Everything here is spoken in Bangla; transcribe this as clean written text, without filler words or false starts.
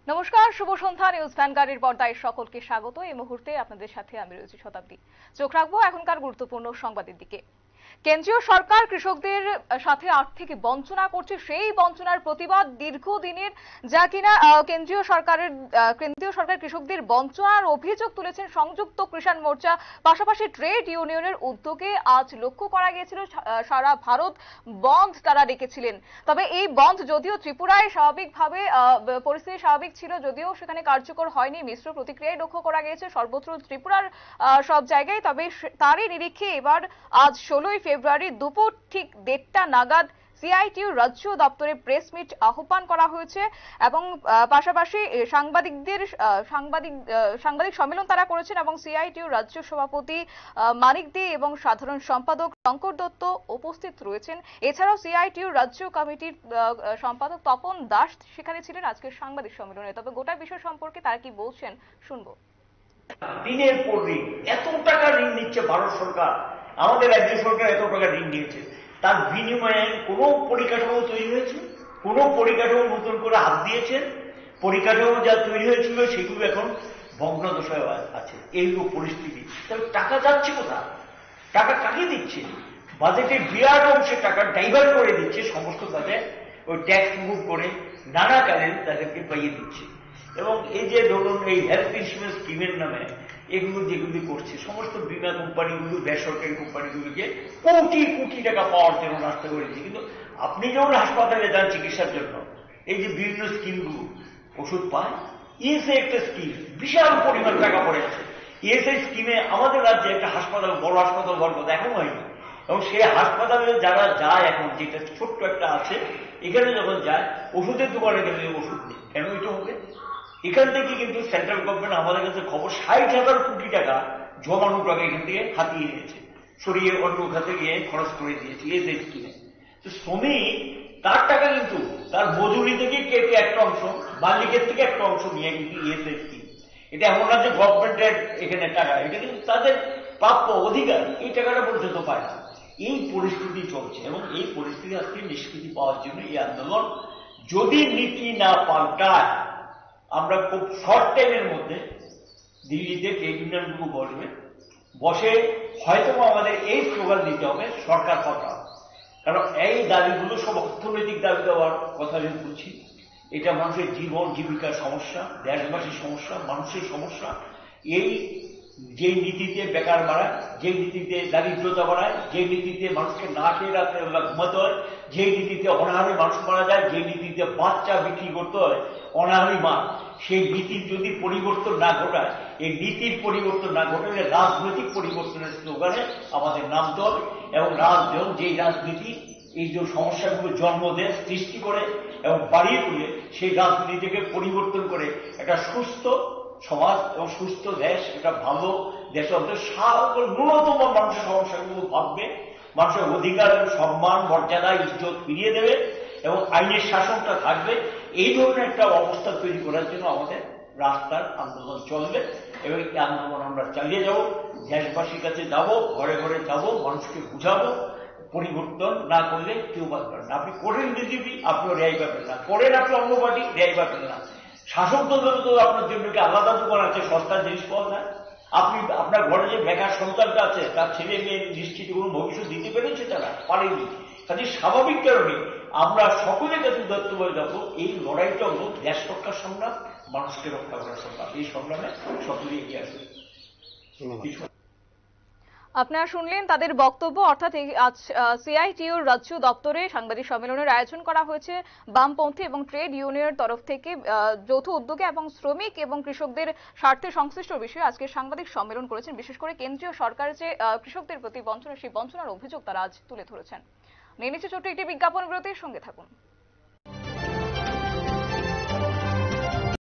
নমস্কার, শুভ সন্ধ্যা। নিউজ ভ্যানগার্ডের পর্দায় সকলকে স্বাগত। এই মুহূর্তে আপনাদের সাথে আমি রয়েছি শতাব্দী। চোখ রাখবো এখনকার গুরুত্বপূর্ণ সংবাদের দিকে। কেন্দ্রীয় সরকার কৃষকদের সাথে আর্থিক বঞ্চনা করছে, সেই বঞ্চনার প্রতিবাদ দীর্ঘদিনের, যা কিনা কেন্দ্রীয় সরকার কৃষকদের বঞ্চনার অভিযোগ তুলেছেন সংযুক্ত কিষাণ মোর্চা। পাশাপাশি ট্রেড ইউনিয়নের উদ্যোগে আজ লক্ষ্য করা গিয়েছিল সারা ভারত বন্ধ তারা ডেকেছিলেন। তবে এই বন্ধ যদিও ত্রিপুরায় স্বাভাবিকভাবে পরিস্থিতি স্বাভাবিক ছিল, যদিও সেখানে কার্যকর হয়নি, মিশ্র প্রতিক্রিয়ায় লক্ষ্য করা গিয়েছে সর্বত্র ত্রিপুরার সব জায়গায়। তবে তারই নিরিখে এবার আজ 16 ফেব্রুয়ারি দুপুর ঠিক 1:30টা নাগাদ সিআইটিইউ রাজ্য দপ্তরে প্রেস মিট আহ্বান করা হয়েছে এবং পাশাপাশি সাংবাদিক সম্মেলন তারা করেছেন এবং সিআইটিইউ রাজ্য সভাপতি মানিক দে এবং সাধারণ সম্পাদক শঙ্কর দত্ত উপস্থিত রয়েছেন। এছাড়াও সিআইটিইউ রাজ্য কমিটির সম্পাদক তপন দাস সেখানে ছিলেন আজকের সাংবাদিক সম্মেলনে। তবে গোটা বিষয় সম্পর্কে তারা কি বলছেন শুনবো। ঋণের পর ঋণ, এত টাকা ঋণ নিচ্ছে ভারত সরকার, আমাদের রাজ্য সরকার এত টাকা ঋণ নিয়েছে, তার বিনিময়ে কোনো পরিকাঠামো তৈরি হয়েছে? কোনো পরিকাঠামো নতুন করে হাত দিয়েছেন? পরিকাঠামো যা তৈরি হয়েছিল সেগুলো এখন ভগ্নদশায় আছে। এইরূপ পরিস্থিতি, তবে টাকা যাচ্ছে কোথায়? টাকা কাকে দিচ্ছে? বাজেটের বিরাট অংশে টাকা ডাইভার্ট করে দিচ্ছে সমস্ত কাজে, ওই ট্যাক্স মুভ করে নানা কাজে তাদেরকে পাইয়ে দিচ্ছে। এবং এই যে ধরুন এই হেলথ ইন্স্যুরেন্স স্কিমের নামে এগুলো যেগুলি করছে, সমস্ত বীমা কোম্পানিগুলো বেসরকারি কোম্পানিগুলোকে কোটি কোটি টাকা পাওয়ার জন্য রাস্তা করেছে। কিন্তু আপনি যখন হাসপাতালে যান চিকিৎসার জন্য, এই যে বিভিন্ন স্কিমগুলো ওষুধ পায়, ইএসআই একটা স্কিম, বিশাল পরিমাণ টাকা পড়েছে। ইএসআই স্কিমে আমাদের রাজ্যে একটা হাসপাতাল, বড় হাসপাতাল হওয়ার কথা এখন হয়নি, এবং সেই হাসপাতালে যারা যায় এখন, যেটা ছোট্ট একটা আছে, এখানে যখন যায় ওষুধের দোকানে গেলে ওষুধ নেই। কেন এটা হবে? এখান থেকে কিন্তু সেন্ট্রাল গভর্নমেন্ট আমাদের কাছে খবর 60,000 কোটি টাকা জমানো টাকা এখান থেকে হাতিয়ে নিয়েছে, সরিয়ে অন্য খাতে গিয়ে খরচ করে দিয়েছে এই স্কিমে। তো শ্রমিক তার টাকা কিন্তু তার মজুরি থেকে কেটে একটা অংশ, মালিকের থেকে একটা অংশ নিয়ে কিন্তু ইএসআই স্কিম। এটা এমন না যে গভর্নমেন্টের এখানে টাকা, এটা কিন্তু তাদের প্রাপ্য অধিকার, এই টাকাটা পর্যন্ত পায় না। এই পরিস্থিতি চলছে এবং এই পরিস্থিতি আজকে নিষ্কৃতি পাওয়ার জন্য এই আন্দোলন। যদি নীতি না পাল্টায়, আমরা খুব শর্ট টাইমের মধ্যে দিল্লিতে ট্রেড ইউনিয়নগুলো বসে হয়তো আমাদের এই স্লোগান দিতে হবে, সরকার পাল্টাও। কারণ এই দাবিগুলো সব অর্থনৈতিক দাবি দেওয়ার কথা আমি বলছি। এটা মানুষের জীবন জীবিকার সমস্যা, দেশবাসীর সমস্যা, মানুষের সমস্যা। এই যে নীতিতে বেকার বাড়ায়, যে নীতিতে দারিদ্রতা বাড়ায়, যে নীতিতে মানুষকে না খেয়ে রাখতে ঘুমাতে হয়, যে নীতিতে অনাহারে মানুষ মারা যায়, যে নীতিতে বাচ্চা বিক্রি করতে হয় অনাহারি মা, সেই নীতির যদি পরিবর্তন না ঘটায়, এই নীতির পরিবর্তন না ঘটালে রাজনৈতিক পরিবর্তনের স্লোগানে আমাদের নামতে হবে। এবং রাজনীতি, যেই রাজনীতি এই যে সমস্যাগুলো জন্ম দেয়, সৃষ্টি করে এবং বাড়িয়ে তুলে, সেই রাজনীতিকে পরিবর্তন করে একটা সুস্থ সমাজ এবং সুস্থ দেশ, এটা ভালো দেশ ন্যূনতম মানুষের সমস্যাগুলো ভাববে, মানুষের অধিকার, সম্মান, মর্যাদা, ইজ্জত ফিরিয়ে দেবে এবং আইনের শাসনটা থাকবে। এই ধরনের একটা অবস্থা তৈরি করার জন্য আমাদের রাস্তার আন্দোলন চলবে এবং এই আন্দোলন আমরা চালিয়ে যাব। দেশবাসীর কাছে যাব, ঘরে ঘরে যাব, মানুষকে বুঝাবো। পরিবর্তন না করলে কেউ পাবেন না। আপনি করেন বিজেপি, আপনিও রেহাই পাবেন না। করেন আপনি অন্য পার্টি, রেহাই পাবেন না। শাসক দলের তো আপনার জন্য কি আলাদা দোকান আছে, সস্তার জিনিস পাওয়া যায়? আপনি আপনার ঘরে যে বেকার সন্তানটা আছে, তার ছেলে মেয়ে নিশ্চিত কোনো ভবিষ্যৎ দিতে পেরেছে? তারা পারেনি। কাজে স্বাভাবিক কারণে আমরা সকলের কাছে দত্তভাবে যাবো। এই লড়াইটা হল দেশ রক্ষার সংগ্রাম, মানুষকে রক্ষা করার সংগ্রাম। এই সংগ্রামে সকলেই এগিয়ে আসবে। আপনারা শুনলেন তাদের বক্তব্য। অর্থাৎ আজ সিআইটিইউর রাজ্য দপ্তরে সাংবাদিক সম্মেলনের আয়োজন করা হয়েছে বামপন্থী এবং ট্রেড ইউনিয়নের তরফ থেকে যৌথ উদ্যোগে, এবং শ্রমিক এবং কৃষকদের স্বার্থে সংশ্লিষ্ট বিষয়ে আজকে সাংবাদিক সম্মেলন করেছেন। বিশেষ করে কেন্দ্রীয় সরকার যে কৃষকদের প্রতি বঞ্চনা, সেই বঞ্চনার অভিযোগ তারা আজ তুলে ধরেছেন। নিয়ে নিচ্ছে ছোট্ট একটি বিজ্ঞাপন বিরতির সঙ্গে থাকুন।